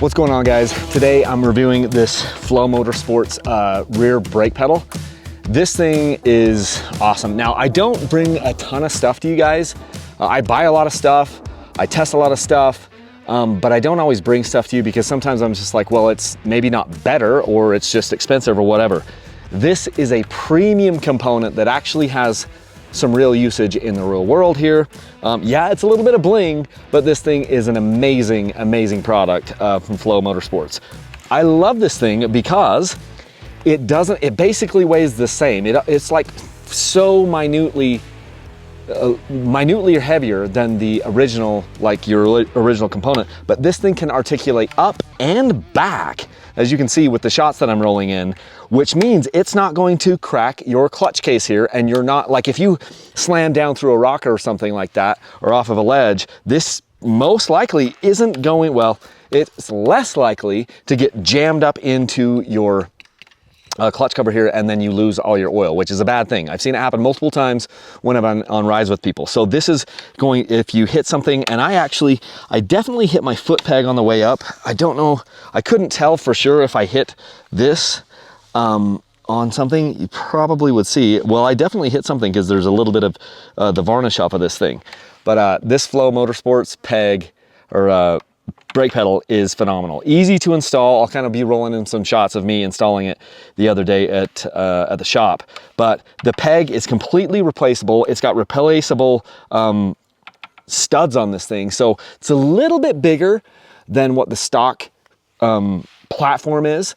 What's going on, guys? Today I'm reviewing this Flo Motorsports rear brake pedal. This thing is awesome. Now, I don't bring a ton of stuff to you guys. I buy a lot of stuff, I test a lot of stuff, but I don't always bring stuff to you because sometimes I'm just like, well, it's maybe not better or it's just expensive or whatever. This is a premium component that actually has some real usage in the real world here. Yeah, it's a little bit of bling, but this thing is an amazing, amazing product from Flo Motorsports. I love this thing because it basically weighs the same. It's like so minutely heavier than the original, like your original component, but this thing can articulate up and back, as you can see with the shots that I'm rolling in, which means it's not going to crack your clutch case here, and you're not, like if you slam down through a rocker or something like that, or off of a ledge, this most likely isn't going, well, it's less likely to get jammed up into your clutch cover here, and then you lose all your oil, which is a bad thing. I've seen it happen multiple times when I've been on rides with people. So this is going, if you hit something, and I definitely hit my foot peg on the way up. I don't know, I couldn't tell for sure if I hit this on something. You probably would see, well, I definitely hit something because there's a little bit of the varnish off of this thing. But this Flo Motorsports peg, or brake pedal, is phenomenal. Easy to install. I'll kind of be rolling in some shots of me installing it the other day at the shop. But the peg is completely replaceable. It's got replaceable studs on this thing. So it's a little bit bigger than what the stock platform is.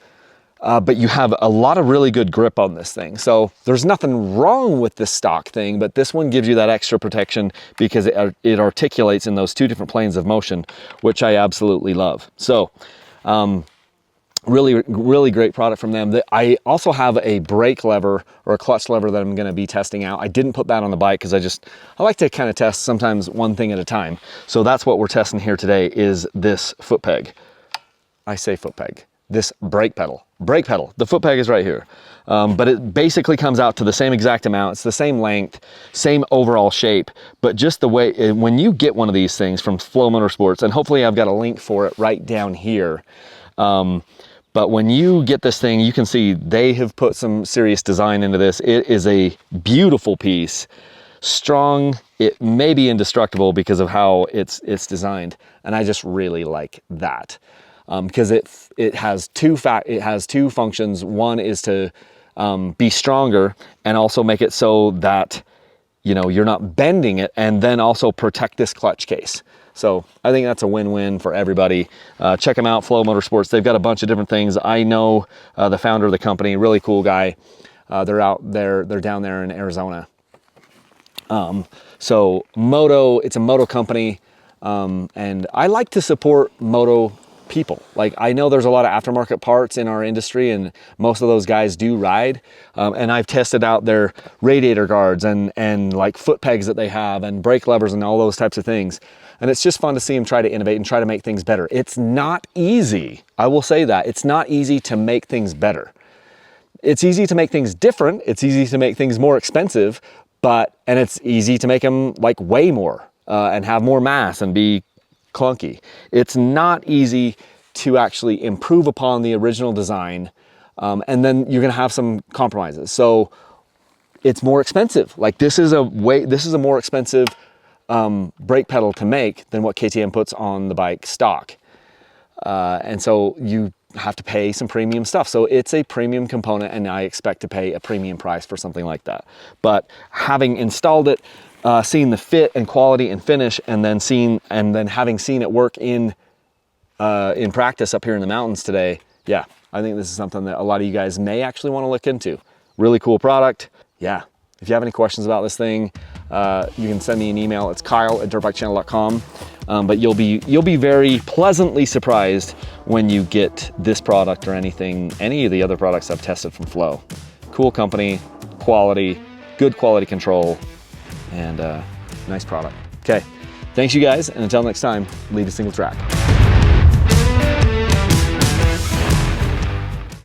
But you have a lot of really good grip on this thing. So there's nothing wrong with this stock thing, but this one gives you that extra protection because it articulates in those two different planes of motion, which I absolutely love. So really, really great product from them. I also have a brake lever or a clutch lever that I'm gonna be testing out. I didn't put that on the bike because I like to kind of test sometimes one thing at a time. So that's what we're testing here today, is this foot peg. I say foot peg. This brake pedal. The foot peg is right here. But it basically comes out to the same exact amount. It's the same length, same overall shape, but just the way, when you get one of these things from Flo Motorsports, and hopefully I've got a link for it right down here. But when you get this thing, you can see they have put some serious design into this. It is a beautiful piece, strong. It may be indestructible because of how it's designed. And I just really like that. Because it has two functions. One is to be stronger and also make it so that, you know, you're not bending it, and then also protect this clutch case. So I think that's a win-win for everybody. Check them out, Flo Motorsports. They've got a bunch of different things. I know the founder of the company, really cool guy. They're down there in Arizona. So it's a moto company, and I like to support moto people. Like, I know there's a lot of aftermarket parts in our industry, and most of those guys do ride. And I've tested out their radiator guards and like foot pegs that they have, and brake levers and all those types of things. And it's just fun to see them try to innovate and try to make things better. It's not easy. I will say that. It's not easy to make things better. It's easy to make things different. It's easy to make things more expensive, and it's easy to make them like way more and have more mass and be clunky. It's not easy to actually improve upon the original design, and then you're going to have some compromises. So it's more expensive. Like, this is a more expensive brake pedal to make than what KTM puts on the bike stock, and so you have to pay some premium stuff. So it's a premium component, and I expect to pay a premium price for something like that. But having installed it, seeing the fit and quality and finish, and then having seen it work in practice up here in the mountains today, yeah, I think this is something that a lot of you guys may actually want to look into. Really cool product. Yeah. If you have any questions about this thing, you can send me an email. It's kyle@dirtbikechannel.com. But you'll be very pleasantly surprised when you get this product or any of the other products I've tested from Flo. Cool company, quality, good quality control, and nice product. Okay, thanks you guys, and until next time, lead a single track.